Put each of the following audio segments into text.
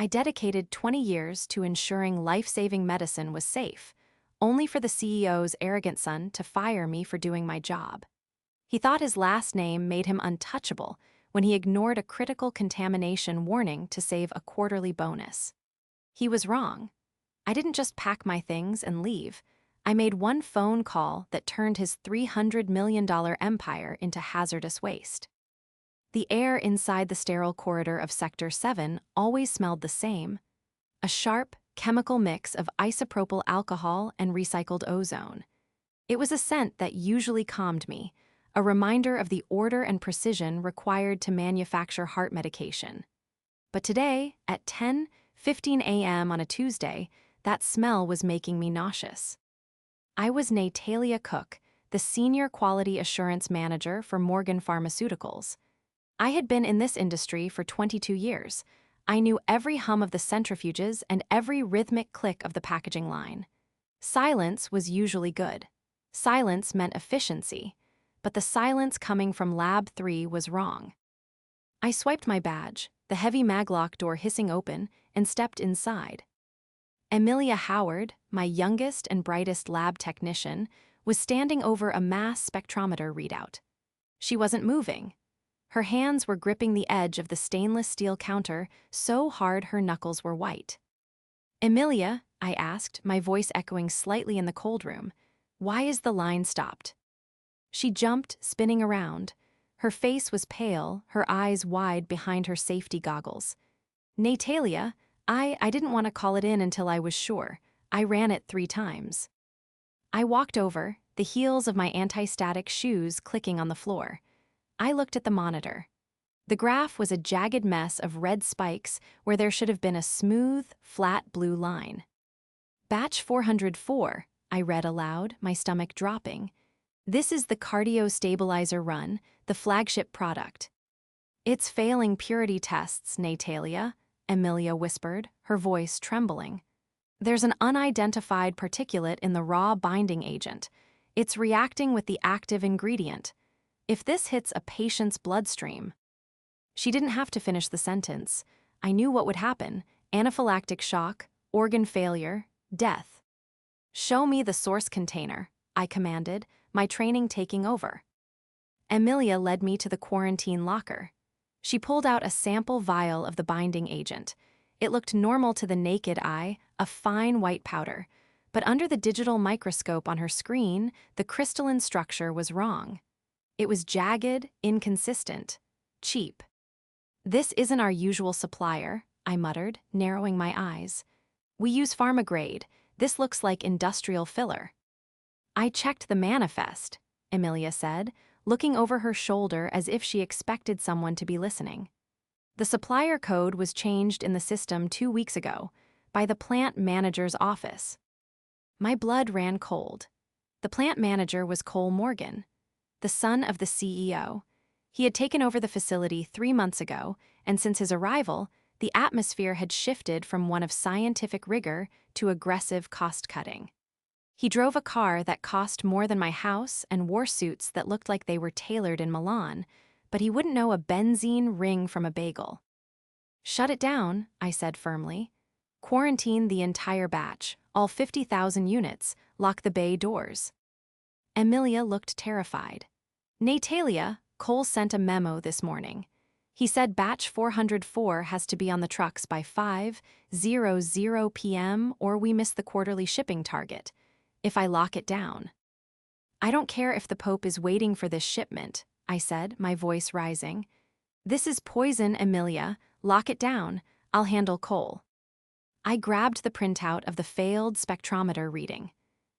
I dedicated 20 years to ensuring life-saving medicine was safe, only for the CEO's arrogant son to fire me for doing my job. He thought his last name made him untouchable when he ignored a critical contamination warning to save a quarterly bonus. He was wrong. I didn't just pack my things and leave. I made one phone call that turned his $300 million empire into hazardous waste. The air inside the sterile corridor of Sector 7 always smelled the same, a sharp, chemical mix of isopropyl alcohol and recycled ozone. It was a scent that usually calmed me, a reminder of the order and precision required to manufacture heart medication. But today, at 10:15 a.m. on a Tuesday, that smell was making me nauseous. I was Natalia Cook, the Senior Quality Assurance Manager for Morgan Pharmaceuticals. I had been in this industry for 22 years. I knew every hum of the centrifuges and every rhythmic click of the packaging line. Silence was usually good. Silence meant efficiency, but the silence coming from Lab 3 was wrong. I swiped my badge, the heavy maglock door hissing open, and stepped inside. Amelia Howard, my youngest and brightest lab technician, was standing over a mass spectrometer readout. She wasn't moving. Her hands were gripping the edge of the stainless steel counter so hard her knuckles were white. "Amelia," I asked, my voice echoing slightly in the cold room, "why is the line stopped?" She jumped, spinning around. Her face was pale, her eyes wide behind her safety goggles. "Natalia, I didn't want to call it in until I was sure. I ran it 3 times." I walked over, the heels of my anti-static shoes clicking on the floor. I looked at the monitor. The graph was a jagged mess of red spikes where there should have been a smooth, flat blue line. "Batch 404, I read aloud, my stomach dropping. "This is the cardio stabilizer run, the flagship product." "It's failing purity tests, Natalia," Amelia whispered, her voice trembling. "There's an unidentified particulate in the raw binding agent. It's reacting with the active ingredient. If this hits a patient's bloodstream..." She didn't have to finish the sentence. I knew what would happen: anaphylactic shock, organ failure, death. "Show me the source container," I commanded, my training taking over. Amelia led me to the quarantine locker. She pulled out a sample vial of the binding agent. It looked normal to the naked eye, a fine white powder, but under the digital microscope on her screen, the crystalline structure was wrong. It was jagged, inconsistent, cheap. "This isn't our usual supplier," I muttered, narrowing my eyes. "We use pharma-grade. This looks like industrial filler." "I checked the manifest," Amelia said, looking over her shoulder as if she expected someone to be listening. "The supplier code was changed in the system 2 weeks ago, by the plant manager's office." My blood ran cold. The plant manager was Cole Morgan, the son of the CEO. He had taken over the facility 3 months ago, and since his arrival, the atmosphere had shifted from one of scientific rigor to aggressive cost-cutting. He drove a car that cost more than my house and wore suits that looked like they were tailored in Milan, but he wouldn't know a benzene ring from a bagel. "Shut it down," I said firmly. "Quarantine the entire batch, all 50,000 units, lock the bay doors." Amelia looked terrified. "Natalia, Cole sent a memo this morning. He said batch 404 has to be on the trucks by 5:00 p.m. or we miss the quarterly shipping target. If I lock it down." "I don't care if the Pope is waiting for this shipment," I said, my voice rising. "This is poison, Amelia. Lock it down. I'll handle Cole." I grabbed the printout of the failed spectrometer reading.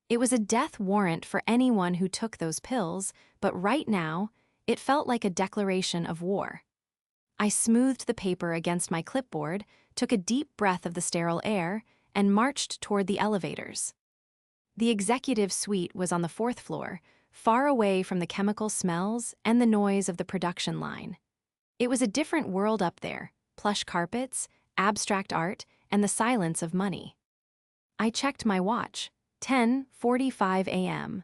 It was a death warrant for anyone who took those pills, but right now, it felt like a declaration of war. I smoothed the paper against my clipboard, took a deep breath of the sterile air, and marched toward the elevators. The executive suite was on the 4th floor, far away from the chemical smells and the noise of the production line. It was a different world up there: plush carpets, abstract art, and the silence of money. I checked my watch. 10:45 a.m.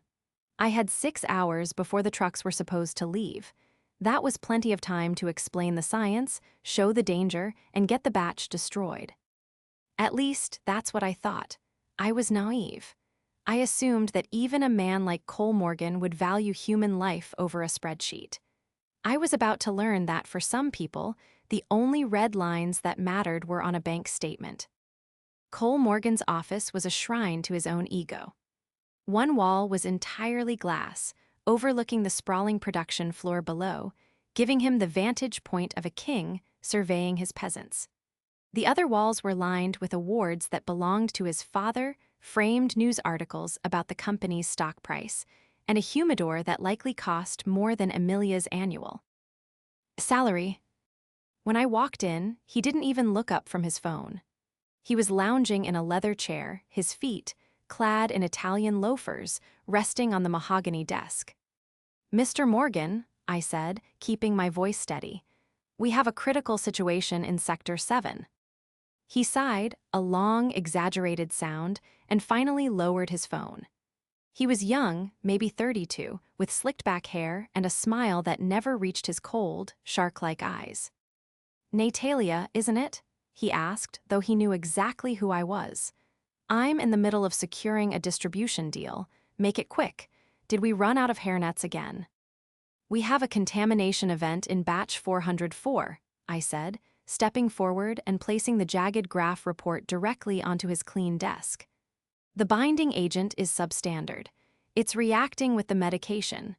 I had 6 hours before the trucks were supposed to leave. That was plenty of time to explain the science, show the danger, and get the batch destroyed. At least, that's what I thought. I was naive. I assumed that even a man like Cole Morgan would value human life over a spreadsheet. I was about to learn that for some people, the only red lines that mattered were on a bank statement. Cole Morgan's office was a shrine to his own ego. One wall was entirely glass, overlooking the sprawling production floor below, giving him the vantage point of a king surveying his peasants. The other walls were lined with awards that belonged to his father, framed news articles about the company's stock price, and a humidor that likely cost more than Amelia's annual salary. When I walked in, he didn't even look up from his phone. He was lounging in a leather chair, his feet, clad in Italian loafers, resting on the mahogany desk. "Mr. Morgan," I said, keeping my voice steady, "we have a critical situation in Sector 7. He sighed, a long, exaggerated sound, and finally lowered his phone. He was young, maybe 32, with slicked-back hair and a smile that never reached his cold, shark-like eyes. "Natalia, isn't it?" he asked, though he knew exactly who I was. "I'm in the middle of securing a distribution deal. Make it quick. Did we run out of hairnets again?" "We have a contamination event in batch 404, I said, stepping forward and placing the jagged graph report directly onto his clean desk. "The binding agent is substandard. It's reacting with the medication.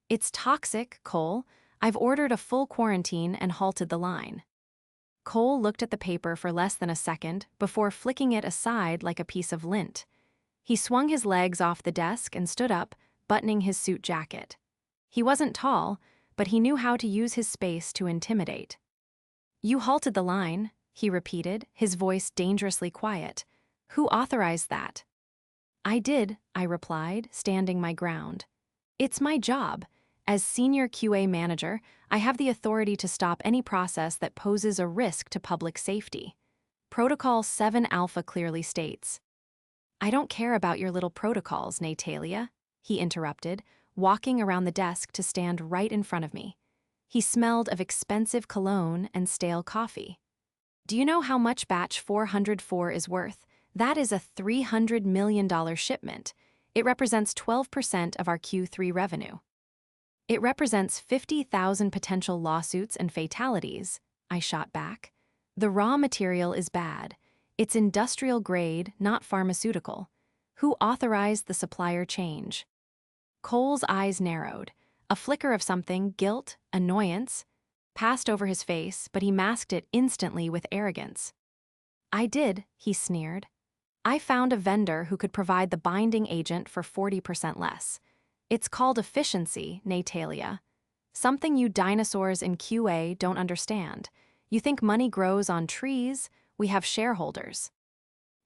It's toxic, Cole. I've ordered a full quarantine and halted the line." Cole looked at the paper for less than a second before flicking it aside like a piece of lint. He swung his legs off the desk and stood up, buttoning his suit jacket. He wasn't tall, but he knew how to use his space to intimidate. "You halted the line," he repeated, his voice dangerously quiet. "Who authorized that?" "I did," I replied, standing my ground. "It's my job. As senior QA manager, I have the authority to stop any process that poses a risk to public safety. Protocol 7 Alpha clearly states." "I don't care about your little protocols, Natalia," he interrupted, walking around the desk to stand right in front of me. He smelled of expensive cologne and stale coffee. "Do you know how much batch 404 is worth? That is a $300 million shipment. It represents 12% of our Q3 revenue. It represents 50,000 potential lawsuits and fatalities," I shot back. "The raw material is bad. It's industrial grade, not pharmaceutical. Who authorized the supplier change?" Cole's eyes narrowed. A flicker of something, guilt, annoyance, passed over his face, but he masked it instantly with arrogance. "I did," he sneered. "I found a vendor who could provide the binding agent for 40% less. It's called efficiency, Natalia. Something you dinosaurs in QA don't understand. You think money grows on trees? We have shareholders."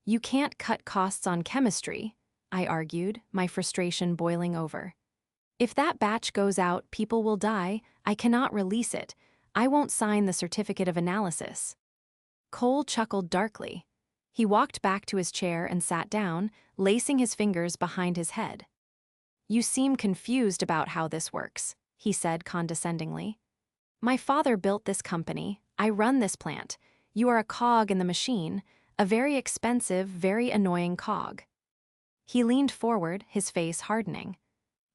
"You can't cut costs on chemistry," I argued, my frustration boiling over. "If that batch goes out, people will die. I cannot release it. I won't sign the certificate of analysis." Cole chuckled darkly. He walked back to his chair and sat down, lacing his fingers behind his head. "You seem confused about how this works," he said condescendingly. "My father built this company. I run this plant. You are a cog in the machine, a very expensive, very annoying cog." He leaned forward, his face hardening.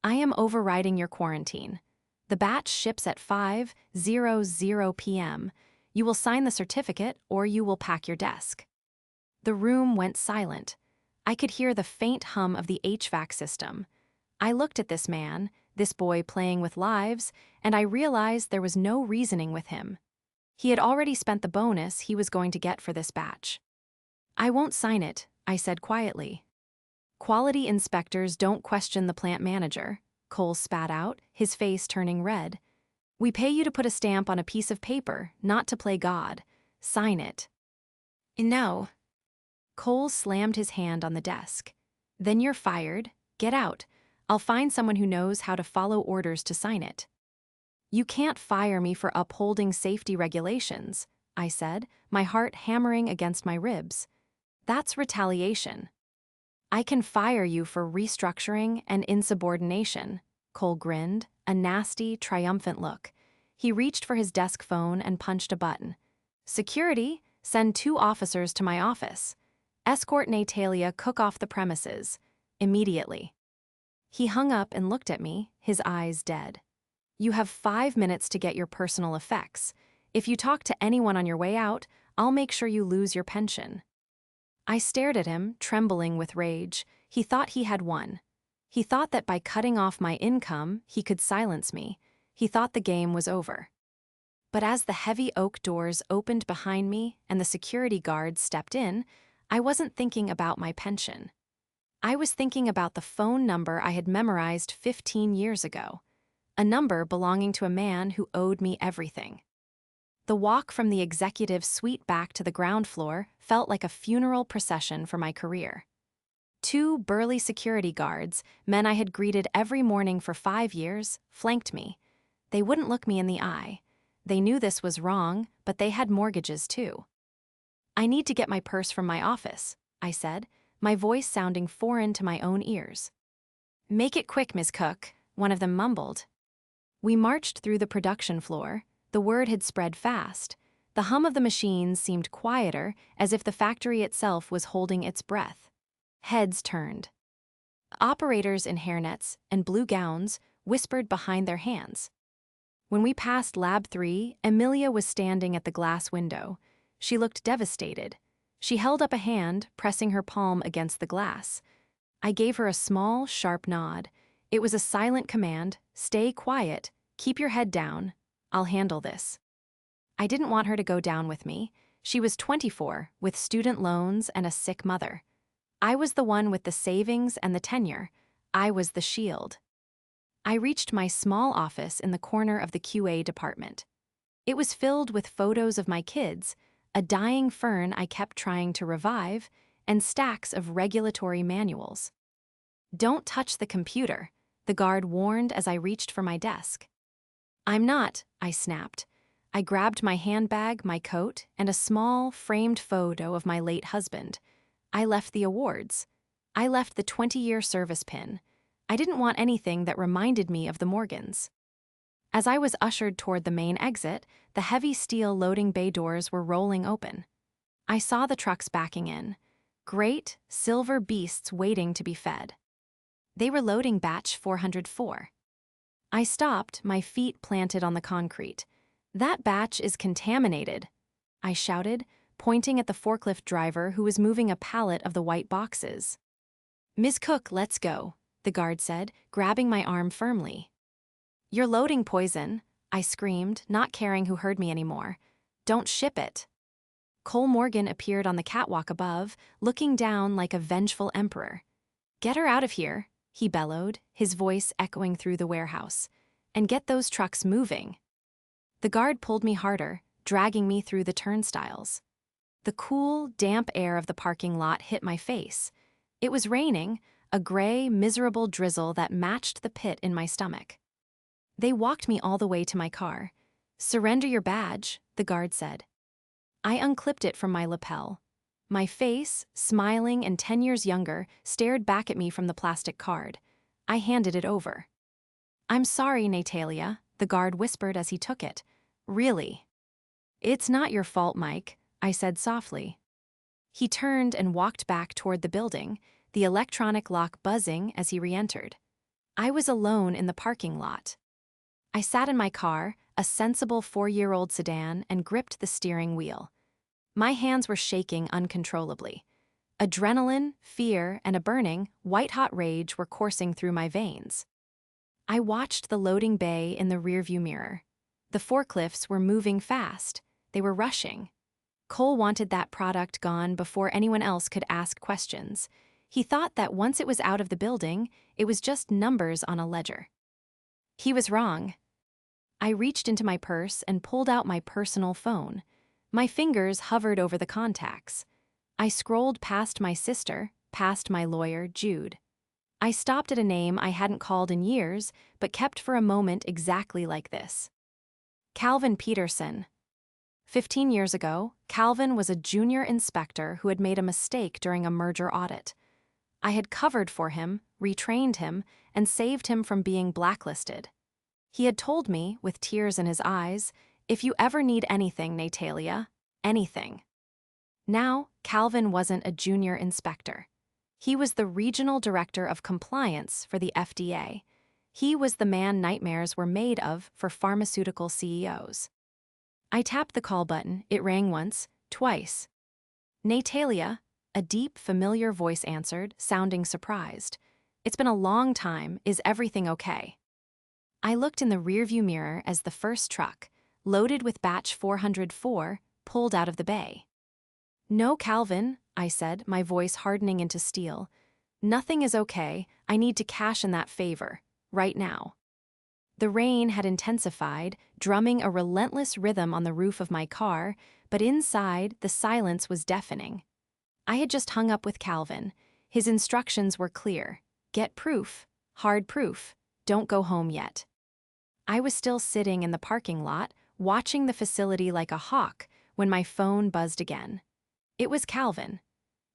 "I am overriding your quarantine. The batch ships at 5:00 p.m. You will sign the certificate or you will pack your desk." The room went silent. I could hear the faint hum of the HVAC system. I looked at this man, this boy playing with lives, and I realized there was no reasoning with him. He had already spent the bonus he was going to get for this batch. "I won't sign it," I said quietly. "Quality inspectors don't question the plant manager," Cole spat out, his face turning red. "We pay you to put a stamp on a piece of paper, not to play God. Sign it." "No." Cole slammed his hand on the desk. "Then you're fired. Get out. I'll find someone who knows how to follow orders to sign it." "You can't fire me for upholding safety regulations," I said, my heart hammering against my ribs. "That's retaliation." "I can fire you for restructuring and insubordination," Cole grinned, a nasty, triumphant look. He reached for his desk phone and punched a button. "Security, send 2 officers to my office." Escort Natalia cook off the premises. Immediately. He hung up and looked at me, his eyes dead. You have 5 minutes to get your personal effects. If you talk to anyone on your way out, I'll make sure you lose your pension. I stared at him, trembling with rage. He thought he had won. He thought that by cutting off my income, he could silence me. He thought the game was over. But as the heavy oak doors opened behind me and the security guards stepped in, I wasn't thinking about my pension. I was thinking about the phone number I had memorized 15 years ago, a number belonging to a man who owed me everything. The walk from the executive suite back to the ground floor felt like a funeral procession for my career. 2 burly security guards, men I had greeted every morning for 5 years, flanked me. They wouldn't look me in the eye. They knew this was wrong, but they had mortgages too. I need to get my purse from my office, I said, my voice sounding foreign to my own ears. Make it quick, Ms. Cook, one of them mumbled. We marched through the production floor. The word had spread fast. The hum of the machines seemed quieter, as if the factory itself was holding its breath. Heads turned. Operators in hairnets and blue gowns whispered behind their hands. When we passed Lab 3, Emilia was standing at the glass window. She looked devastated. She held up a hand, pressing her palm against the glass. I gave her a small, sharp nod. It was a silent command: stay quiet, keep your head down. I'll handle this. I didn't want her to go down with me. She was 24, with student loans and a sick mother. I was the one with the savings and the tenure. I was the shield. I reached my small office in the corner of the QA department. It was filled with photos of my kids, a dying fern I kept trying to revive, and stacks of regulatory manuals. Don't touch the computer, the guard warned as I reached for my desk. I'm not, I snapped. I grabbed my handbag, my coat, and a small, framed photo of my late husband. I left the awards. I left the 20-year service pin. I didn't want anything that reminded me of the Morgans. As I was ushered toward the main exit, the heavy steel loading bay doors were rolling open. I saw the trucks backing in, great, silver beasts waiting to be fed. They were loading batch 404. I stopped, my feet planted on the concrete. That batch is contaminated, I shouted, pointing at the forklift driver who was moving a pallet of the white boxes. Ms. Cook, let's go, the guard said, grabbing my arm firmly. You're loading poison, I screamed, not caring who heard me anymore. Don't ship it. Cole Morgan appeared on the catwalk above, looking down like a vengeful emperor. Get her out of here, he bellowed, his voice echoing through the warehouse. And get those trucks moving. The guard pulled me harder, dragging me through the turnstiles. The cool, damp air of the parking lot hit my face. It was raining, a gray, miserable drizzle that matched the pit in my stomach. They walked me all the way to my car. Surrender your badge, the guard said. I unclipped it from my lapel. My face, smiling and 10 years younger, stared back at me from the plastic card. I handed it over. I'm sorry, Natalia, the guard whispered as he took it. Really? It's not your fault, Mike, I said softly. He turned and walked back toward the building, the electronic lock buzzing as he re-entered. I was alone in the parking lot. I sat in my car, a sensible 4-year-old sedan, and gripped the steering wheel. My hands were shaking uncontrollably. Adrenaline, fear, and a burning, white-hot rage were coursing through my veins. I watched the loading bay in the rearview mirror. The forklifts were moving fast. They were rushing. Cole wanted that product gone before anyone else could ask questions. He thought that once it was out of the building, it was just numbers on a ledger. He was wrong. I reached into my purse and pulled out my personal phone. My fingers hovered over the contacts. I scrolled past my sister, past my lawyer, Jude. I stopped at a name I hadn't called in years, but kept for a moment exactly like this. Calvin Peterson. 15 years ago, Calvin was a junior inspector who had made a mistake during a merger audit. I had covered for him, retrained him, and saved him from being blacklisted. He had told me, with tears in his eyes, if you ever need anything, Natalia, anything. Now, Calvin wasn't a junior inspector. He was the regional director of compliance for the FDA. He was the man nightmares were made of for pharmaceutical CEOs. I tapped the call button. It rang once, twice. Natalia, a deep, familiar voice answered, sounding surprised. It's been a long time. Is everything okay? I looked in the rearview mirror as the first truck, loaded with batch 404, pulled out of the bay. No, Calvin, I said, my voice hardening into steel. Nothing is okay. I need to cash in that favor, right now. The rain had intensified, drumming a relentless rhythm on the roof of my car, but inside, the silence was deafening. I had just hung up with Calvin. His instructions were clear. Get proof, hard proof, don't go home yet. I was still sitting in the parking lot, watching the facility like a hawk, when my phone buzzed again. It was Calvin.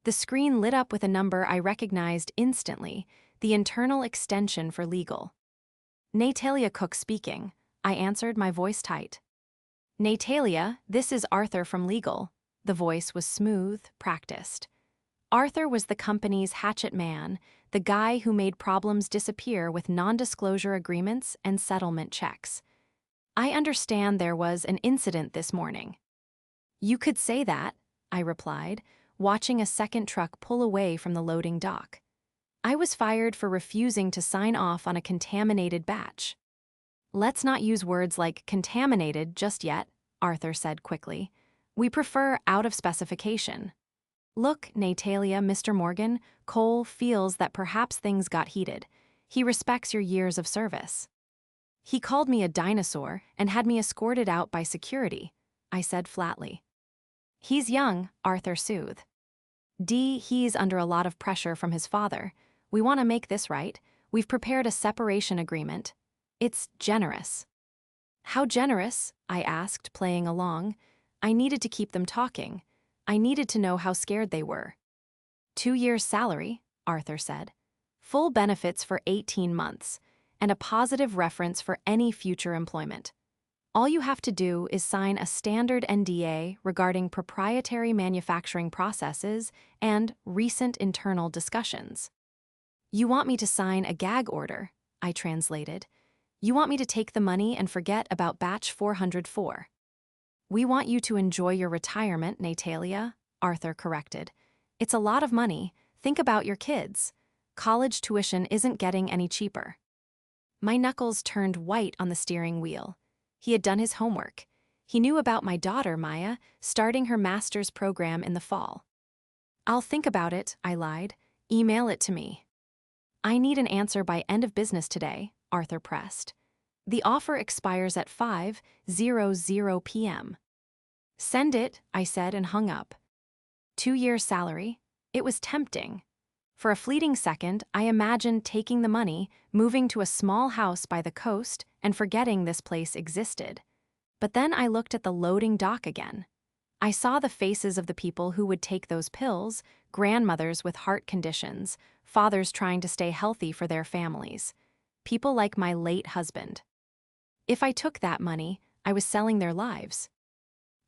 The screen lit up with a number I recognized instantly, the internal extension for legal. Natalia Cook speaking. I answered, my voice tight. Natalia, this is Arthur from legal. The voice was smooth, practiced. Arthur was the company's hatchet man, the guy who made problems disappear with non-disclosure agreements and settlement checks. I understand there was an incident this morning. You could say that, I replied, watching a second truck pull away from the loading dock. I was fired for refusing to sign off on a contaminated batch. Let's not use words like contaminated just yet, Arthur said quickly. We prefer out of specification. Look, Natalia, Mr. Morgan, Cole feels that perhaps things got heated. He respects your years of service. He called me a dinosaur and had me escorted out by security, I said flatly. He's young, Arthur soothed. He's under a lot of pressure from his father. We want to make this right. We've prepared a separation agreement. It's generous. How generous? I asked, playing along. I needed to keep them talking. I needed to know how scared they were. 2 years' salary, Arthur said. Full benefits for 18 months, and a positive reference for any future employment. All you have to do is sign a standard NDA regarding proprietary manufacturing processes and recent internal discussions. You want me to sign a gag order, I translated. You want me to take the money and forget about batch 404. We want you to enjoy your retirement, Natalia, Arthur corrected. It's a lot of money. Think about your kids. College tuition isn't getting any cheaper. My knuckles turned white on the steering wheel. He had done his homework. He knew about my daughter, Maya, starting her master's program in the fall. I'll think about it, I lied. Email it to me. I need an answer by end of business today, Arthur pressed. The offer expires at 5:00 p.m. Send it, I said and hung up. 2 years' salary. It was tempting. For a fleeting second, I imagined taking the money, moving to a small house by the coast, and forgetting this place existed. But then I looked at the loading dock again. I saw the faces of the people who would take those pills, grandmothers with heart conditions, fathers trying to stay healthy for their families. People like my late husband. If I took that money, I was selling their lives.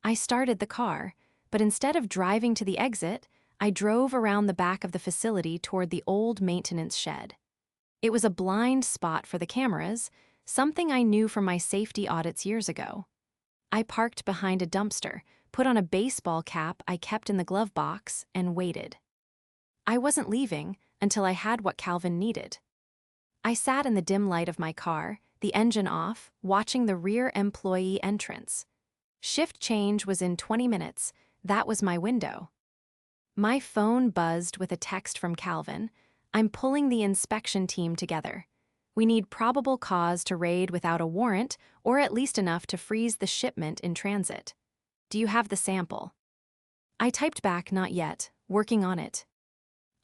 I started the car, but instead of driving to the exit, I drove around the back of the facility toward the old maintenance shed. It was a blind spot for the cameras, something I knew from my safety audits years ago. I parked behind a dumpster, put on a baseball cap I kept in the glove box, and waited. I wasn't leaving until I had what Calvin needed. I sat in the dim light of my car, the engine off, watching the rear employee entrance. Shift change was in 20 minutes. That was my window. My phone buzzed with a text from Calvin. I'm pulling the inspection team together. We need probable cause to raid without a warrant, or at least enough to freeze the shipment in transit. Do you have the sample? I typed back, not yet, working on it.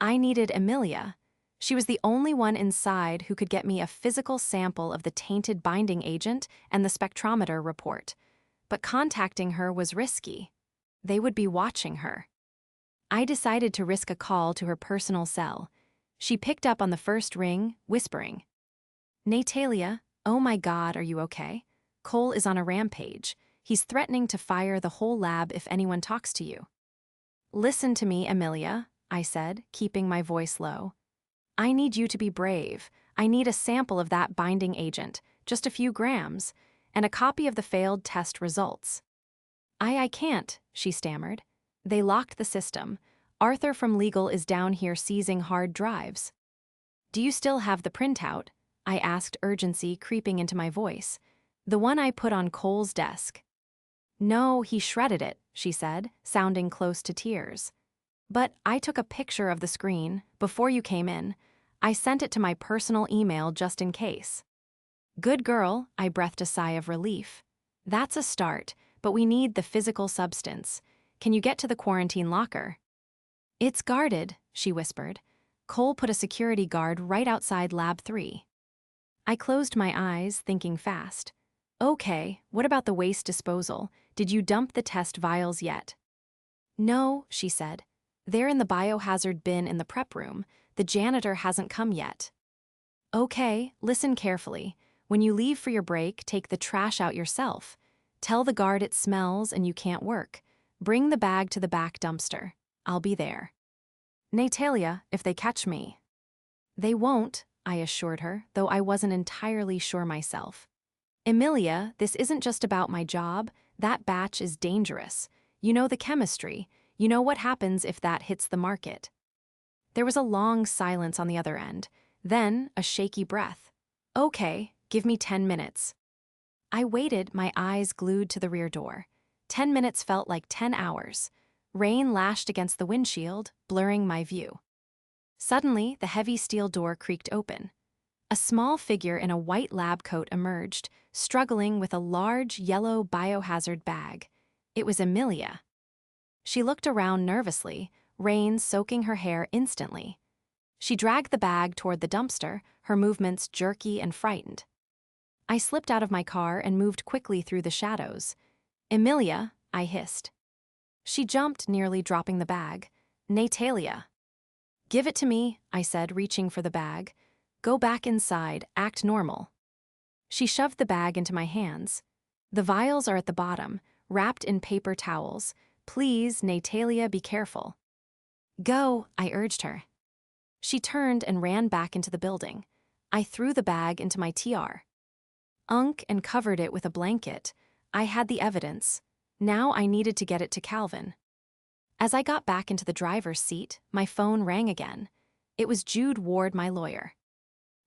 I needed Amelia. She was the only one inside who could get me a physical sample of the tainted binding agent and the spectrometer report. But contacting her was risky. They would be watching her. I decided to risk a call to her personal cell. She picked up on the first ring, whispering, Natalia, oh my God, are you okay? Cole is on a rampage. He's threatening to fire the whole lab if anyone talks to you. Listen to me, Amelia, I said, keeping my voice low. I need you to be brave. I need a sample of that binding agent, just a few grams, and a copy of the failed test results. I can't, she stammered. They locked the system. Arthur from legal is down here seizing hard drives. Do you still have the printout? I asked, urgency creeping into my voice. The one I put on Cole's desk. No, he shredded it, she said, sounding close to tears. But I took a picture of the screen before you came in. I sent it to my personal email just in case. Good girl, I breathed a sigh of relief. That's a start, but we need the physical substance. Can you get to the quarantine locker? It's guarded, she whispered. Cole put a security guard right outside Lab 3. I closed my eyes, thinking fast. Okay, what about the waste disposal? Did you dump the test vials yet? No, she said. They're in the biohazard bin in the prep room. The janitor hasn't come yet. Okay, listen carefully. When you leave for your break, take the trash out yourself. Tell the guard it smells and you can't work. Bring the bag to the back dumpster. I'll be there. Natalia, if they catch me. They won't, I assured her, though I wasn't entirely sure myself. Amelia, this isn't just about my job. That batch is dangerous. You know the chemistry. You know what happens if that hits the market. There was a long silence on the other end, then a shaky breath. Okay, give me 10 minutes. I waited, my eyes glued to the rear door. 10 minutes felt like 10 hours. Rain lashed against the windshield, blurring my view. Suddenly, the heavy steel door creaked open. A small figure in a white lab coat emerged, struggling with a large yellow biohazard bag. It was Amelia. She looked around nervously, rain soaking her hair instantly. She dragged the bag toward the dumpster, her movements jerky and frightened. I slipped out of my car and moved quickly through the shadows. Amelia, I hissed. She jumped, nearly dropping the bag. Natalia. Give it to me, I said, reaching for the bag. Go back inside, act normal. She shoved the bag into my hands. The vials are at the bottom, wrapped in paper towels. Please, Natalia, be careful. Go, I urged her. She turned and ran back into the building. I threw the bag into my TR. And covered it with a blanket. I had the evidence. Now I needed to get it to Calvin. As I got back into the driver's seat, my phone rang again. It was Jude Ward, my lawyer.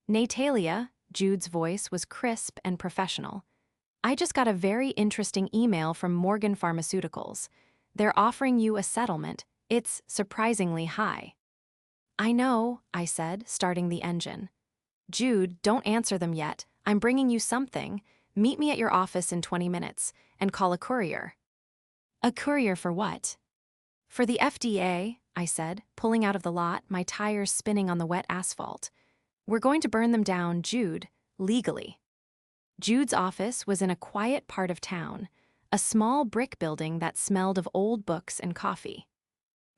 Natalia, Jude's voice was crisp and professional. I just got a very interesting email from Morgan Pharmaceuticals. They're offering you a settlement. It's surprisingly high. I know, I said, starting the engine. Jude, don't answer them yet. I'm bringing you something. Meet me at your office in 20 minutes, and call a courier. A courier for what? For the FDA, I said, pulling out of the lot, my tires spinning on the wet asphalt. We're going to burn them down, Jude, legally. Jude's office was in a quiet part of town, a small brick building that smelled of old books and coffee.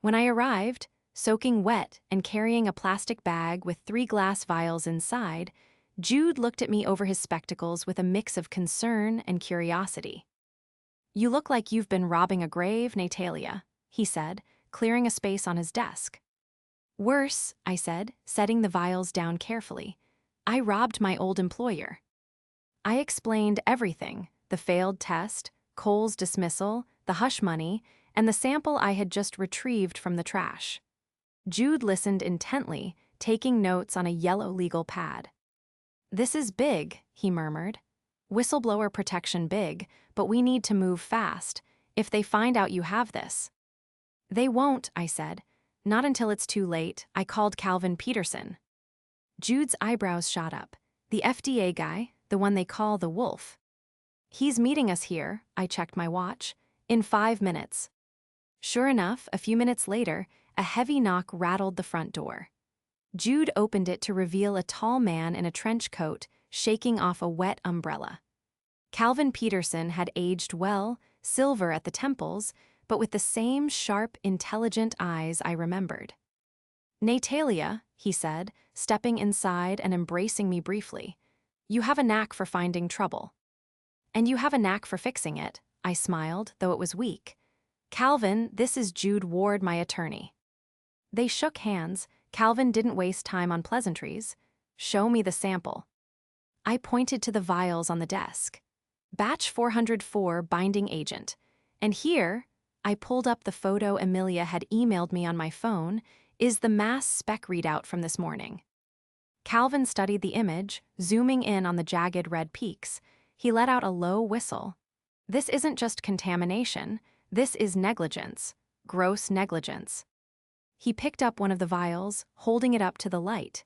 When I arrived, soaking wet and carrying a plastic bag with 3 glass vials inside, Jude looked at me over his spectacles with a mix of concern and curiosity. You look like you've been robbing a grave, Natalia, he said, clearing a space on his desk. Worse, I said, setting the vials down carefully. I robbed my old employer. I explained everything, the failed test, Cole's dismissal, the hush money, and the sample I had just retrieved from the trash. Jude listened intently, taking notes on a yellow legal pad. This is big, he murmured. Whistleblower protection big, but we need to move fast, if they find out you have this. They won't, I said. Not until it's too late. I called Calvin Peterson. Jude's eyebrows shot up. The FDA guy, the one they call the Wolf. He's meeting us here, I checked my watch, in 5 minutes. Sure enough, a few minutes later, a heavy knock rattled the front door. Jude opened it to reveal a tall man in a trench coat, shaking off a wet umbrella. Calvin Peterson had aged well, silver at the temples, but with the same sharp, intelligent eyes I remembered. Natalia, he said, stepping inside and embracing me briefly, you have a knack for finding trouble. And you have a knack for fixing it, I smiled, though it was weak. Calvin, this is Jude Ward, my attorney. They shook hands. Calvin didn't waste time on pleasantries. Show me the sample. I pointed to the vials on the desk. Batch 404 binding agent. And here, I pulled up the photo Amelia had emailed me on my phone, is the mass spec readout from this morning. Calvin studied the image, zooming in on the jagged red peaks. He let out a low whistle. This isn't just contamination, this is negligence, gross negligence. He picked up one of the vials, holding it up to the light.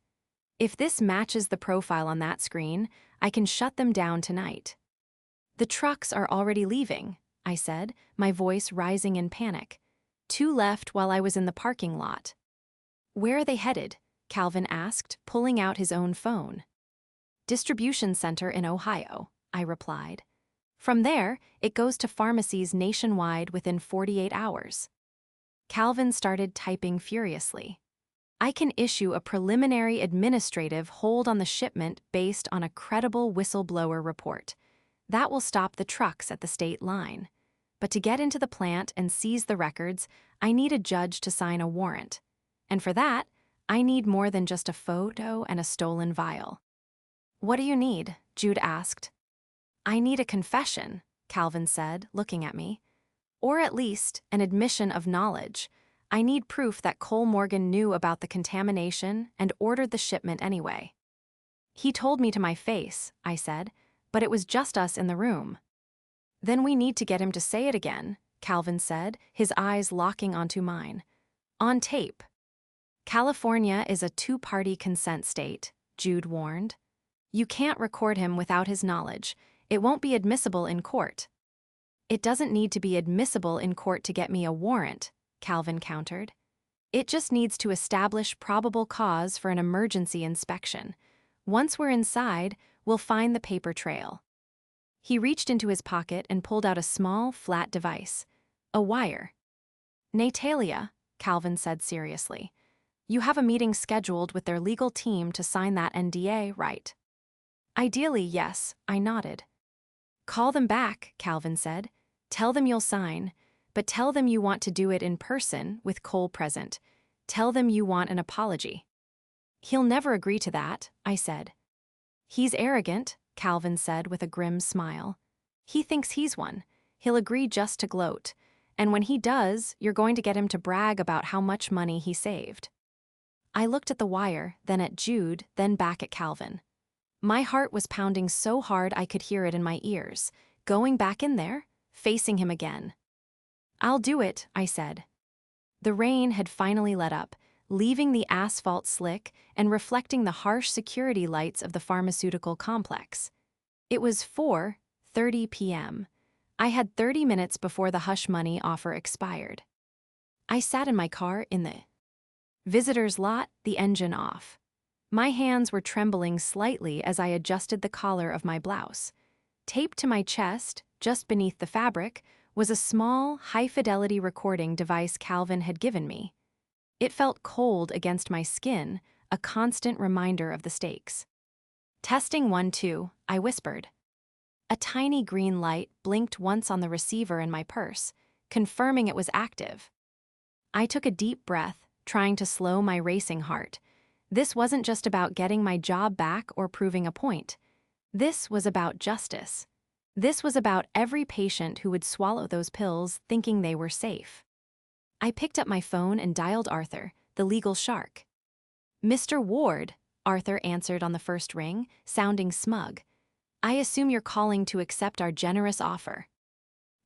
If this matches the profile on that screen, I can shut them down tonight. The trucks are already leaving, I said, my voice rising in panic. 2 left while I was in the parking lot. Where are they headed? Calvin asked, pulling out his own phone. Distribution center in Ohio, I replied. From there, it goes to pharmacies nationwide within 48 hours. Calvin started typing furiously. I can issue a preliminary administrative hold on the shipment based on a credible whistleblower report. That will stop the trucks at the state line. But to get into the plant and seize the records, I need a judge to sign a warrant. And for that, I need more than just a photo and a stolen vial. What do you need? Jude asked. I need a confession, Calvin said, looking at me. Or at least an admission of knowledge. I need proof that Cole Morgan knew about the contamination and ordered the shipment anyway. He told me to my face, I said, but it was just us in the room. Then we need to get him to say it again, Calvin said, his eyes locking onto mine. On tape. California is a 2-party consent state, Jude warned. You can't record him without his knowledge. It won't be admissible in court. It doesn't need to be admissible in court to get me a warrant, Calvin countered. It just needs to establish probable cause for an emergency inspection. Once we're inside, we'll find the paper trail. He reached into his pocket and pulled out a small, flat device. A wire. Natalia, Calvin said seriously. You have a meeting scheduled with their legal team to sign that NDA, right? Ideally, yes, I nodded. Call them back, Calvin said. Tell them you'll sign, but tell them you want to do it in person with Cole present. Tell them you want an apology. He'll never agree to that, I said. He's arrogant, Calvin said with a grim smile. He thinks he's one. He'll agree just to gloat. And when he does, you're going to get him to brag about how much money he saved. I looked at the wire, then at Jude, then back at Calvin. My heart was pounding so hard I could hear it in my ears. Going back in there? Facing him again. I'll do it, I said. The rain had finally let up, leaving the asphalt slick and reflecting the harsh security lights of the pharmaceutical complex. It was 4:30 p.m. I had 30 minutes before the hush money offer expired. I sat in my car in the visitor's lot, the engine off. My hands were trembling slightly as I adjusted the collar of my blouse. Taped to my chest, just beneath the fabric, was a small, high-fidelity recording device Calvin had given me. It felt cold against my skin, a constant reminder of the stakes. Testing 1, 2, I whispered. A tiny green light blinked once on the receiver in my purse, confirming it was active. I took a deep breath, trying to slow my racing heart. This wasn't just about getting my job back or proving a point. This was about justice. This was about every patient who would swallow those pills thinking they were safe. I picked up my phone and dialed Arthur, the legal shark. Mr. Ward, Arthur answered on the first ring, sounding smug. I assume you're calling to accept our generous offer.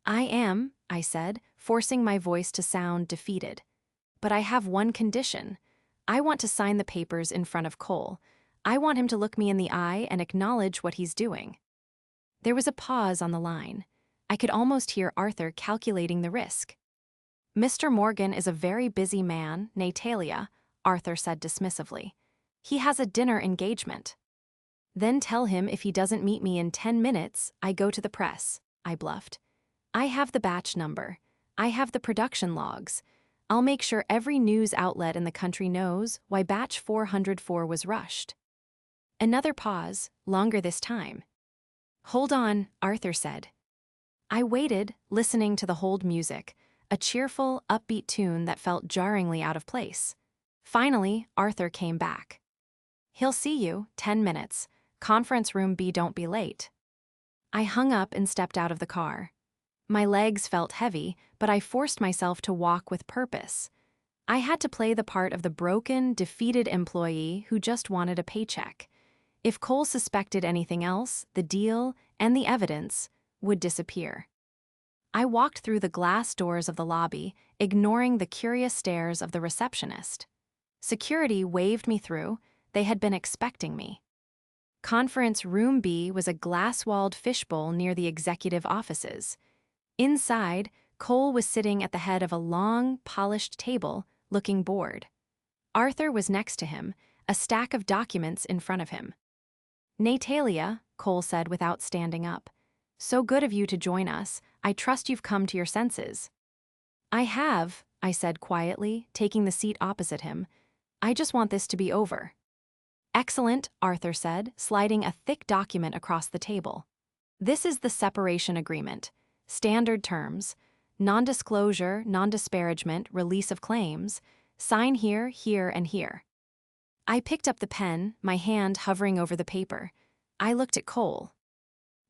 I am, I said, forcing my voice to sound defeated. But I have one condition. I want to sign the papers in front of Cole. I want him to look me in the eye and acknowledge what he's doing. There was a pause on the line. I could almost hear Arthur calculating the risk. Mr. Morgan is a very busy man, Natalia, Arthur said dismissively. He has a dinner engagement. Then tell him if he doesn't meet me in 10 minutes, I go to the press, I bluffed. I have the batch number. I have the production logs. I'll make sure every news outlet in the country knows why batch 404 was rushed. Another pause, longer this time. Hold on, Arthur said. I waited, listening to the hold music, a cheerful, upbeat tune that felt jarringly out of place. Finally, Arthur came back. "He'll see you, 10 minutes. Conference room B, don't be late." I hung up and stepped out of the car. My legs felt heavy, but I forced myself to walk with purpose. I had to play the part of the broken, defeated employee who just wanted a paycheck. If Cole suspected anything else, the deal and the evidence would disappear. I walked through the glass doors of the lobby, ignoring the curious stares of the receptionist. Security waved me through. They had been expecting me. Conference Room B was a glass-walled fishbowl near the executive offices. Inside, Cole was sitting at the head of a long, polished table, looking bored. Arthur was next to him, a stack of documents in front of him. "Natalia," Cole said without standing up. "So good of you to join us. I trust you've come to your senses." "I have," I said quietly, taking the seat opposite him. "I just want this to be over." "Excellent," Arthur said, sliding a thick document across the table. "This is the separation agreement. Standard terms: non-disclosure, non-disparagement, release of claims. Sign here, here, and here." I picked up the pen, my hand hovering over the paper. I looked at Cole.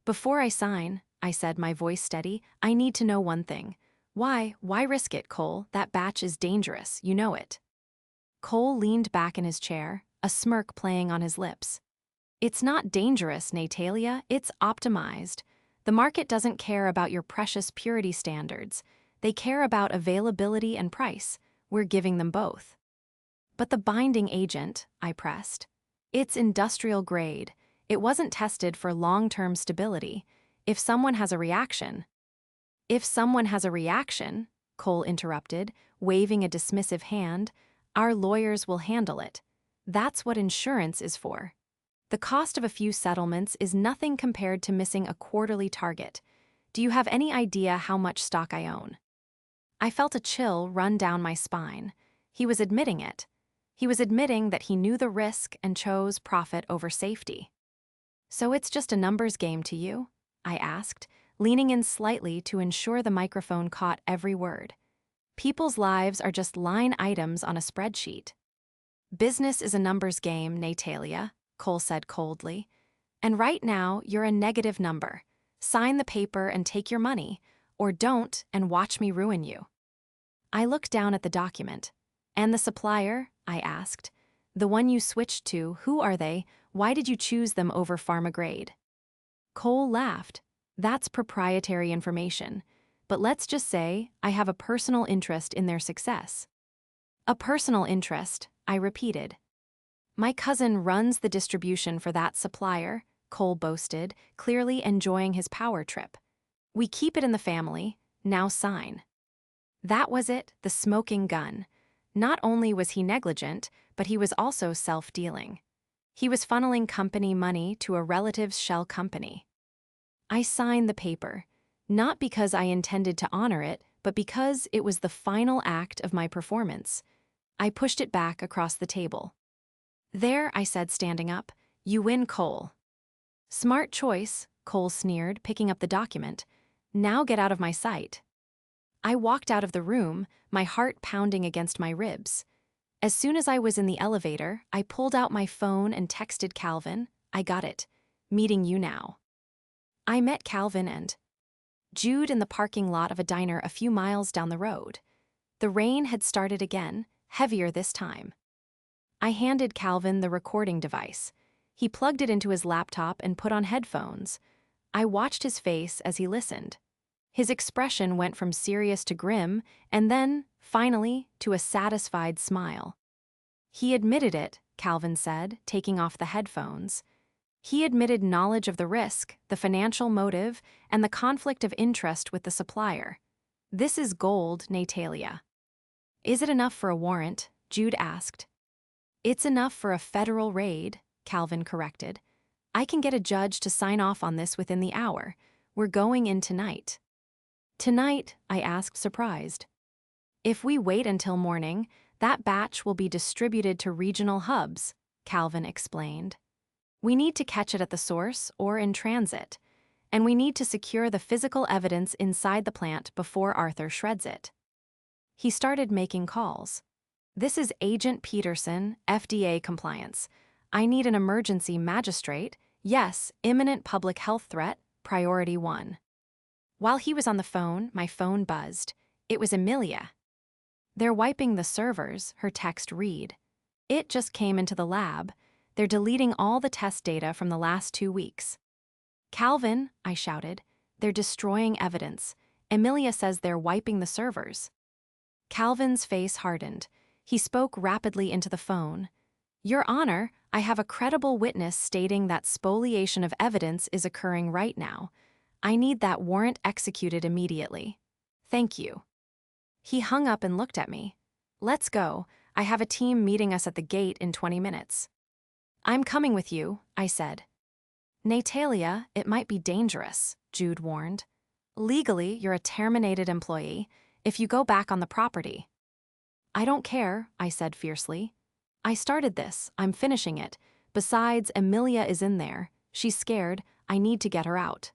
"Before I sign," I said, my voice steady, "I need to know one thing. Why risk it, Cole? That batch is dangerous, you know it." Cole leaned back in his chair, a smirk playing on his lips. "It's not dangerous, Natalia, it's optimized. The market doesn't care about your precious purity standards. They care about availability and price. We're giving them both." "But the binding agent," I pressed. "It's industrial grade. It wasn't tested for long-term stability. If someone has a reaction—" "If someone has a reaction," Cole interrupted, waving a dismissive hand, "our lawyers will handle it. That's what insurance is for. The cost of a few settlements is nothing compared to missing a quarterly target. Do you have any idea how much stock I own?" I felt a chill run down my spine. He was admitting it. He was admitting that he knew the risk and chose profit over safety. "So it's just a numbers game to you?" I asked, leaning in slightly to ensure the microphone caught every word. "People's lives are just line items on a spreadsheet." "Business is a numbers game, Natalia," Cole said coldly. "And right now, you're a negative number. Sign the paper and take your money, or don't and watch me ruin you." I looked down at the document. "And the supplier?" I asked. "The one you switched to, who are they? Why did you choose them over pharma-grade?" Cole laughed. "That's proprietary information. But let's just say I have a personal interest in their success." "A personal interest," I repeated. "My cousin runs the distribution for that supplier," Cole boasted, clearly enjoying his power trip. "We keep it in the family. Now sign." That was it, the smoking gun. Not only was he negligent, but he was also self-dealing. He was funneling company money to a relative's shell company. I signed the paper, not because I intended to honor it, but because it was the final act of my performance. I pushed it back across the table. "There," I said, standing up, "you win, Cole." "Smart choice," Cole sneered, picking up the document. "Now get out of my sight." I walked out of the room, my heart pounding against my ribs. As soon as I was in the elevator, I pulled out my phone and texted Calvin. "I got it. Meeting you now." I met Calvin and Jude in the parking lot of a diner a few miles down the road. The rain had started again, heavier this time. I handed Calvin the recording device. He plugged it into his laptop and put on headphones. I watched his face as he listened. His expression went from serious to grim, and then, finally, to a satisfied smile. "He admitted it," Calvin said, taking off the headphones. "He admitted knowledge of the risk, the financial motive, and the conflict of interest with the supplier. This is gold, Natalia." "Is it enough for a warrant?" Jude asked. "It's enough for a federal raid," Calvin corrected. "I can get a judge to sign off on this within the hour. We're going in tonight." "Tonight?" I asked, surprised. "If we wait until morning, that batch will be distributed to regional hubs," Calvin explained. "We need to catch it at the source or in transit, and we need to secure the physical evidence inside the plant before Arthur shreds it." He started making calls. "This is Agent Peterson, FDA compliance. I need an emergency magistrate. Yes, imminent public health threat, priority 1. While he was on the phone, my phone buzzed. It was Amelia. "They're wiping the servers," her text read. "It just came into the lab. They're deleting all the test data from the last 2 weeks. "Calvin," I shouted, "they're destroying evidence. Amelia says they're wiping the servers." Calvin's face hardened. He spoke rapidly into the phone. "Your Honor, I have a credible witness stating that spoliation of evidence is occurring right now. I need that warrant executed immediately. Thank you." He hung up and looked at me. "Let's go. I have a team meeting us at the gate in 20 minutes. "I'm coming with you," I said. "Natalia, it might be dangerous," Jude warned. "Legally, you're a terminated employee if you go back on the property." "I don't care," I said fiercely. "I started this. I'm finishing it. Besides, Amelia is in there. She's scared. I need to get her out."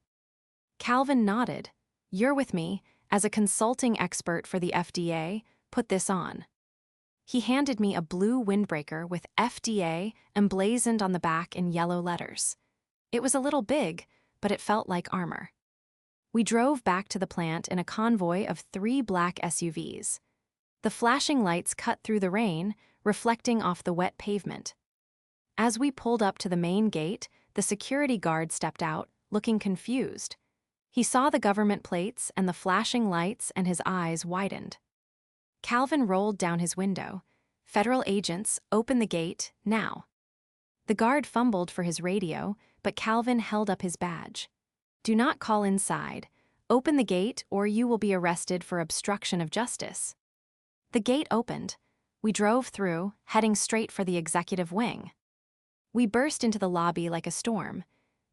Calvin nodded. "You're with me. As a consulting expert for the FDA, put this on." He handed me a blue windbreaker with FDA emblazoned on the back in yellow letters. It was a little big, but it felt like armor. We drove back to the plant in a convoy of 3 black SUVs. The flashing lights cut through the rain, reflecting off the wet pavement. As we pulled up to the main gate, the security guard stepped out, looking confused. He saw the government plates and the flashing lights, and his eyes widened. Calvin rolled down his window. "Federal agents, open the gate, now." The guard fumbled for his radio, but Calvin held up his badge. "Do not call inside. Open the gate or you will be arrested for obstruction of justice." The gate opened. We drove through, heading straight for the executive wing. We burst into the lobby like a storm.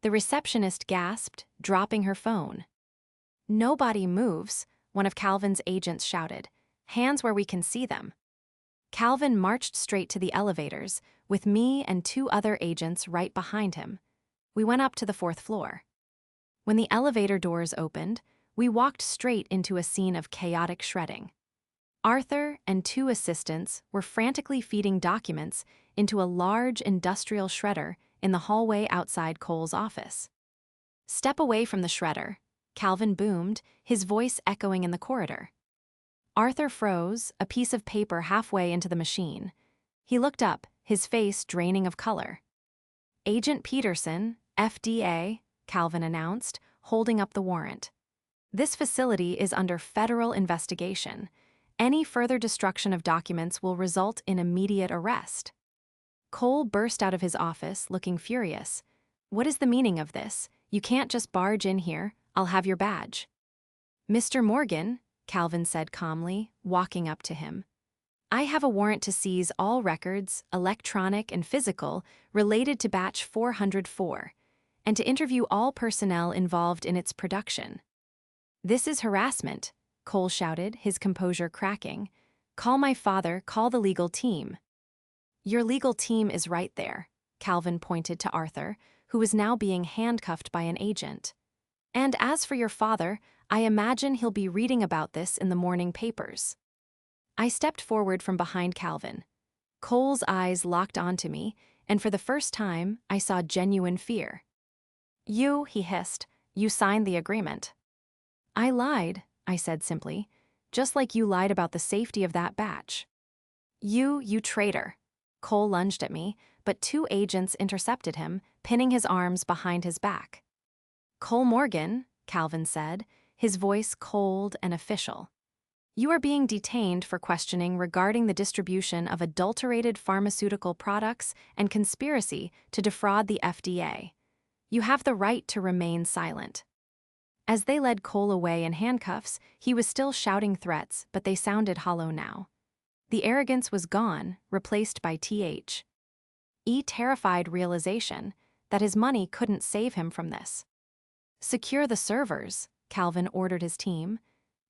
The receptionist gasped, dropping her phone. "Nobody moves," one of Calvin's agents shouted. "Hands where we can see them." Calvin marched straight to the elevators, with me and 2 other agents right behind him. We went up to the 4th floor. When the elevator doors opened, we walked straight into a scene of chaotic shredding. Arthur and 2 assistants were frantically feeding documents into a large industrial shredder in the hallway outside Cole's office. "Step away from the shredder," Calvin boomed, his voice echoing in the corridor. Arthur froze, a piece of paper halfway into the machine. He looked up, his face draining of color. "Agent Peterson, FDA," Calvin announced, holding up the warrant. "This facility is under federal investigation. Any further destruction of documents will result in immediate arrest." Cole burst out of his office, looking furious. "What is the meaning of this? You can't just barge in here. I'll have your badge." "Mr. Morgan," Calvin said calmly, walking up to him, "I have a warrant to seize all records, electronic and physical, related to batch 404, and to interview all personnel involved in its production." "This is harassment," Cole shouted, his composure cracking. "Call my father, call the legal team." "Your legal team is right there," Calvin pointed to Arthur, who was now being handcuffed by an agent. "And as for your father, I imagine he'll be reading about this in the morning papers." I stepped forward from behind Calvin. Cole's eyes locked onto me, and for the first time, I saw genuine fear. He hissed, "you signed the agreement." "I lied," I said simply, "just like you lied about the safety of that batch." You traitor." Cole lunged at me, but 2 agents intercepted him, pinning his arms behind his back. "Cole Morgan," Calvin said, his voice cold and official. "You are being detained for questioning regarding the distribution of adulterated pharmaceutical products and conspiracy to defraud the FDA. You have the right to remain silent." As they led Cole away in handcuffs, he was still shouting threats, but they sounded hollow now. The arrogance was gone, replaced by terrified realization that his money couldn't save him from this. "Secure the servers," Calvin ordered his team.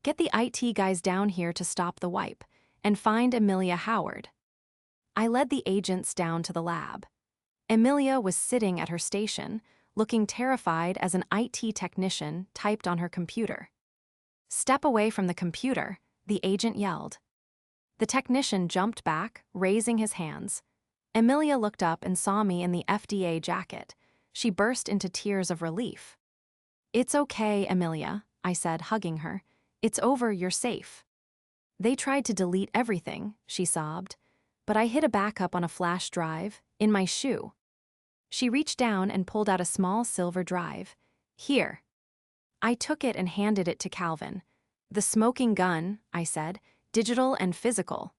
"Get the IT guys down here to stop the wipe, and find Amelia Howard." I led the agents down to the lab. Amelia was sitting at her station, looking terrified as an IT technician typed on her computer. "Step away from the computer," the agent yelled. The technician jumped back, raising his hands. Amelia looked up and saw me in the FDA jacket. She burst into tears of relief. "It's okay, Amelia," I said, hugging her. "It's over, you're safe." "They tried to delete everything," she sobbed. "But I hit a backup on a flash drive, in my shoe." She reached down and pulled out a small silver drive. "Here." I took it and handed it to Calvin. "The smoking gun," I said, "digital and physical."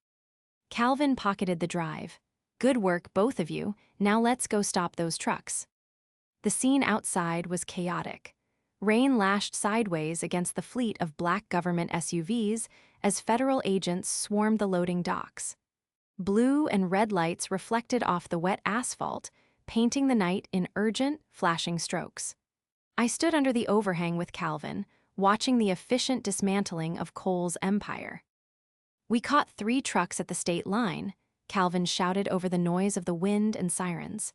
Calvin pocketed the drive. "Good work, both of you. Now let's go stop those trucks." The scene outside was chaotic. Rain lashed sideways against the fleet of black government SUVs as federal agents swarmed the loading docks. Blue and red lights reflected off the wet asphalt, painting the night in urgent, flashing strokes. I stood under the overhang with Calvin, watching the efficient dismantling of Cole's empire. "We caught 3 trucks at the state line," Calvin shouted over the noise of the wind and sirens.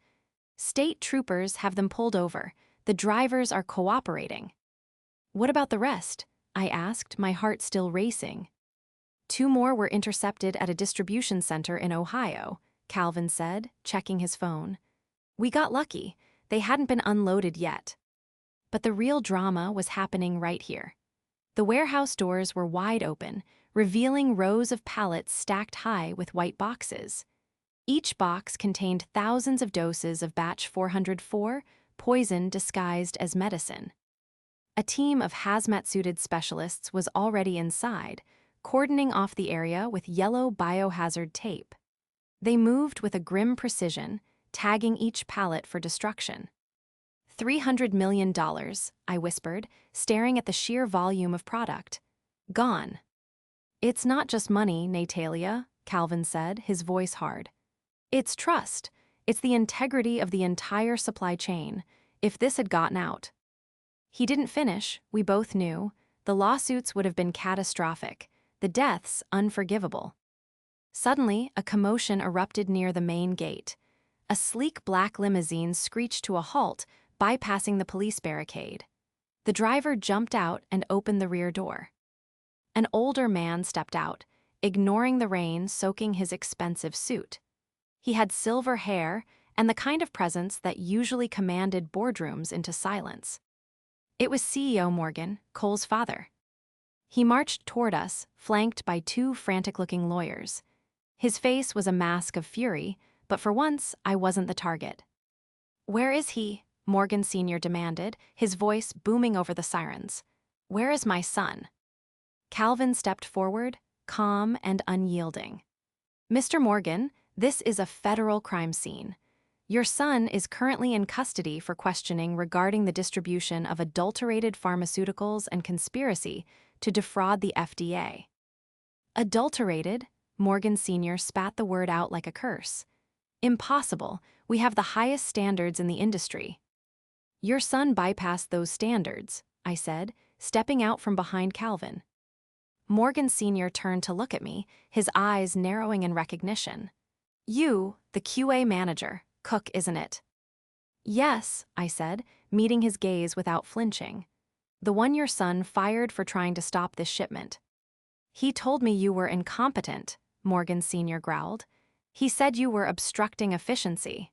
"State troopers have them pulled over. The drivers are cooperating." "What about the rest?" I asked, my heart still racing. 2 more were intercepted at a distribution center in Ohio, Calvin said, checking his phone. "We got lucky. They hadn't been unloaded yet." But the real drama was happening right here. The warehouse doors were wide open, revealing rows of pallets stacked high with white boxes. Each box contained thousands of doses of batch 404, poison disguised as medicine. A team of hazmat-suited specialists was already inside, cordoning off the area with yellow biohazard tape. They moved with a grim precision, tagging each pallet for destruction. $300 million, I whispered, staring at the sheer volume of product. Gone. "It's not just money, Natalia," Calvin said, his voice hard. "It's trust. It's the integrity of the entire supply chain. If this had gotten out..." He didn't finish, we both knew. The lawsuits would have been catastrophic, the deaths unforgivable. Suddenly, a commotion erupted near the main gate. A sleek black limousine screeched to a halt, bypassing the police barricade. The driver jumped out and opened the rear door. An older man stepped out, ignoring the rain soaking his expensive suit. He had silver hair and the kind of presence that usually commanded boardrooms into silence. It was CEO Morgan, Cole's father. He marched toward us, flanked by 2 frantic-looking lawyers. His face was a mask of fury, but for once I wasn't the target. "Where is he?" Morgan Sr. demanded, his voice booming over the sirens. "Where is my son?" Calvin stepped forward, calm and unyielding. "Mr. Morgan, this is a federal crime scene. Your son is currently in custody for questioning regarding the distribution of adulterated pharmaceuticals and conspiracy to defraud the FDA." "Adulterated?" Morgan Sr. spat the word out like a curse. "Impossible. We have the highest standards in the industry." "Your son bypassed those standards," I said, stepping out from behind Calvin. Morgan Sr. turned to look at me, his eyes narrowing in recognition. "You, the QA manager, Cook, isn't it?" "Yes," I said, meeting his gaze without flinching. "The one your son fired for trying to stop this shipment." "He told me you were incompetent," Morgan Sr. growled. "He said you were obstructing efficiency."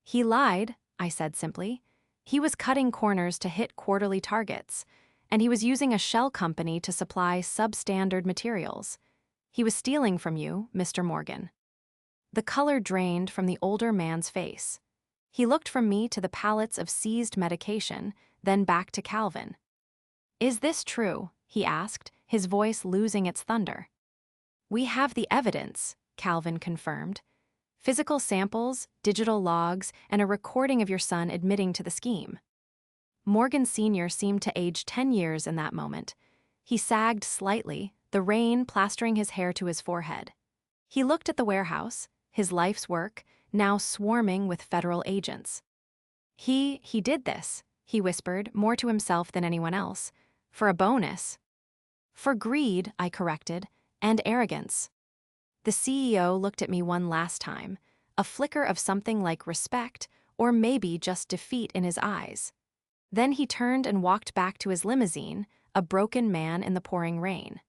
"He lied," I said simply. "He was cutting corners to hit quarterly targets, and he was using a shell company to supply substandard materials. He was stealing from you, Mr. Morgan." The color drained from the older man's face. He looked from me to the pallets of seized medication, then back to Calvin. "Is this true?" he asked, his voice losing its thunder. "We have the evidence," Calvin confirmed. "Physical samples, digital logs, and a recording of your son admitting to the scheme." Morgan Sr. seemed to age 10 years in that moment. He sagged slightly, the rain plastering his hair to his forehead. He looked at the warehouse, his life's work, now swarming with federal agents. He did this," he whispered, more to himself than anyone else, "for a bonus." "For greed," I corrected, "and arrogance." The CEO looked at me one last time, a flicker of something like respect or maybe just defeat in his eyes. Then he turned and walked back to his limousine, a broken man in the pouring rain.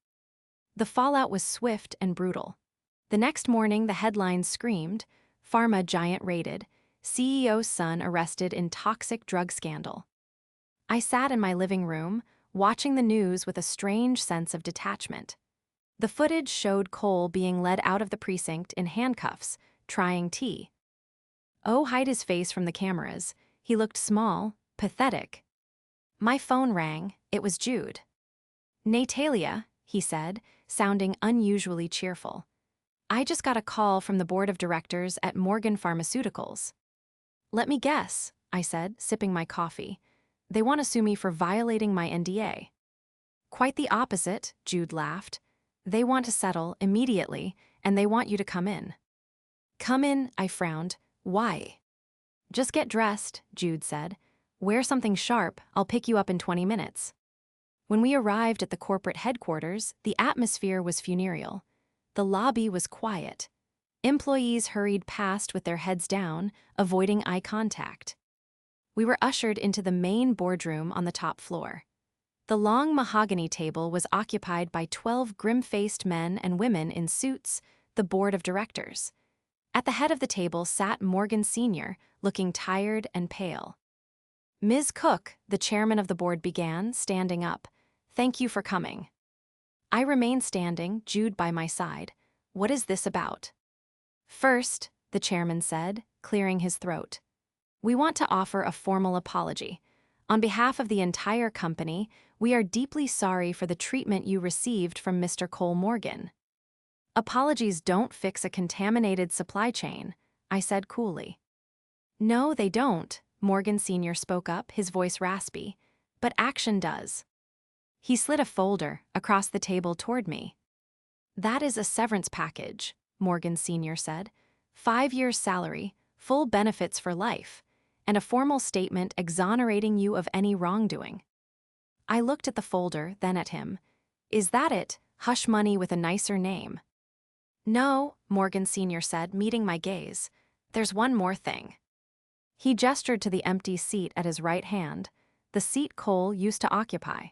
The fallout was swift and brutal. The next morning, the headlines screamed, Pharma giant raided, CEO's son arrested in toxic drug scandal. I sat in my living room, watching the news with a strange sense of detachment. The footage showed Cole being led out of the precinct in handcuffs, trying tea. O hid his face from the cameras. He looked small, pathetic. My phone rang. It was Jude. Natalia, he said, sounding unusually cheerful. I just got a call from the board of directors at Morgan Pharmaceuticals. Let me guess, I said, sipping my coffee. They want to sue me for violating my NDA. Quite the opposite, Jude laughed. They want to settle immediately, and they want you to come in. Come in, I frowned. Why? Just get dressed, Jude said. Wear something sharp, I'll pick you up in 20 minutes. When we arrived at the corporate headquarters, the atmosphere was funereal. The lobby was quiet. Employees hurried past with their heads down, avoiding eye contact. We were ushered into the main boardroom on the top floor. The long mahogany table was occupied by 12 grim-faced men and women in suits, the board of directors. At the head of the table sat Morgan Sr., looking tired and pale. Ms. Cook, the chairman of the board began, standing up. Thank you for coming. I remained standing, Jude by my side. What is this about? First, the chairman said, clearing his throat. We want to offer a formal apology. On behalf of the entire company, we are deeply sorry for the treatment you received from Mr. Cole Morgan. Apologies don't fix a contaminated supply chain, I said coolly. No, they don't, Morgan Sr. spoke up, his voice raspy. But action does. He slid a folder across the table toward me. That is a severance package, Morgan Sr. said. 5 years' salary, full benefits for life, and a formal statement exonerating you of any wrongdoing. I looked at the folder, then at him. Is that it? Hush money with a nicer name. No, Morgan Sr. said, meeting my gaze. There's one more thing. He gestured to the empty seat at his right hand, the seat Cole used to occupy.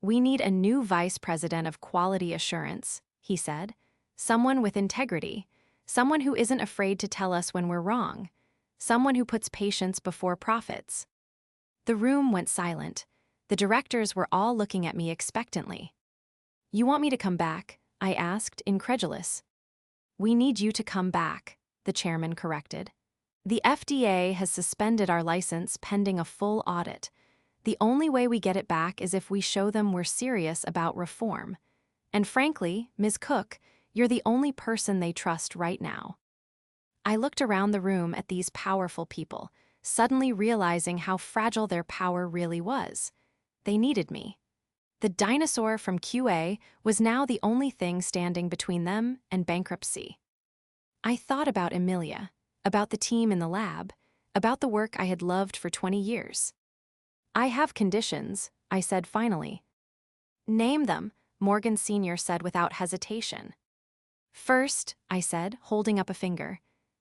We need a new vice president of quality assurance, he said. Someone with integrity, someone who isn't afraid to tell us when we're wrong, someone who puts patients before profits. The room went silent. The directors were all looking at me expectantly. You want me to come back? I asked, incredulous. We need you to come back, the chairman corrected. The FDA has suspended our license pending a full audit. The only way we get it back is if we show them we're serious about reform. And frankly, Ms. Cook, you're the only person they trust right now. I looked around the room at these powerful people, suddenly realizing how fragile their power really was. They needed me. The dinosaur from QA was now the only thing standing between them and bankruptcy. I thought about Emilia, about the team in the lab, about the work I had loved for 20 years. I have conditions, I said finally. Name them, Morgan Sr. said without hesitation. First, I said, holding up a finger,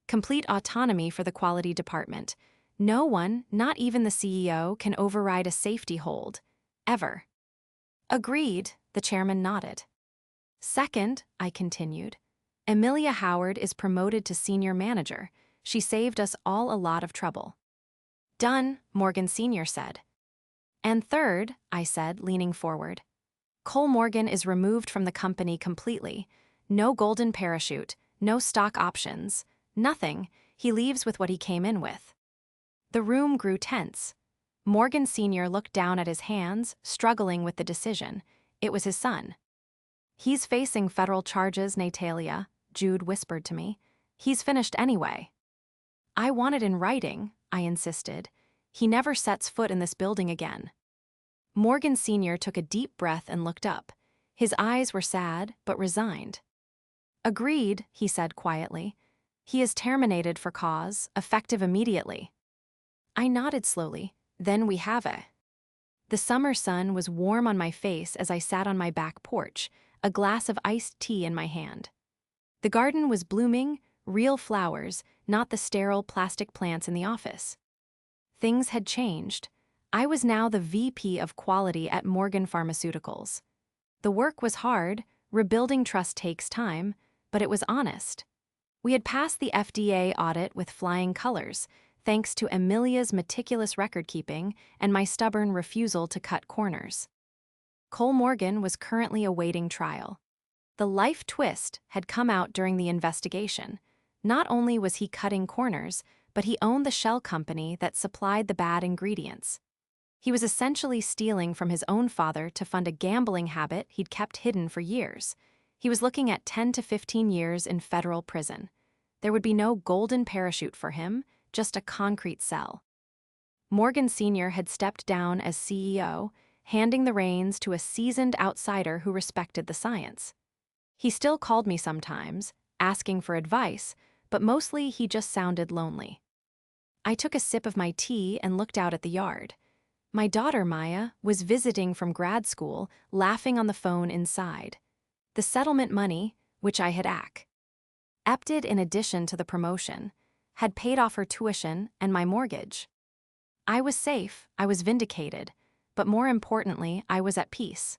complete autonomy for the quality department. No one, not even the CEO, can override a safety hold. Ever. Agreed, the chairman nodded. Second, I continued, Emilia Howard is promoted to senior manager. She saved us all a lot of trouble. Done, Morgan Sr. said. And third, I said, leaning forward, Cole Morgan is removed from the company completely. No golden parachute, no stock options, nothing. He leaves with what he came in with. The room grew tense. Morgan Sr. looked down at his hands, struggling with the decision. It was his son. He's facing federal charges, Natalia, Jude whispered to me. He's finished anyway. I want it in writing, I insisted. He never sets foot in this building again. Morgan Sr. took a deep breath and looked up. His eyes were sad, but resigned. Agreed, he said quietly. He is terminated for cause, effective immediately. I nodded slowly. Then we have it. The summer sun was warm on my face as I sat on my back porch, a glass of iced tea in my hand. The garden was blooming, real flowers, not the sterile plastic plants in the office. Things had changed. I was now the VP of quality at Morgan Pharmaceuticals. The work was hard, rebuilding trust takes time, but it was honest. We had passed the FDA audit with flying colors, thanks to Amelia's meticulous record-keeping and my stubborn refusal to cut corners. Cole Morgan was currently awaiting trial. The life twist had come out during the investigation. Not only was he cutting corners, but he owned the shell company that supplied the bad ingredients. He was essentially stealing from his own father to fund a gambling habit he'd kept hidden for years. He was looking at 10 to 15 years in federal prison. There would be no golden parachute for him, just a concrete cell. Morgan Sr. had stepped down as CEO, handing the reins to a seasoned outsider who respected the science. He still called me sometimes, asking for advice, but mostly he just sounded lonely. I took a sip of my tea and looked out at the yard. My daughter, Maya, was visiting from grad school, laughing on the phone inside. The settlement money, which I had accepted in addition to the promotion, had paid off her tuition and my mortgage. I was safe, I was vindicated, but more importantly, I was at peace.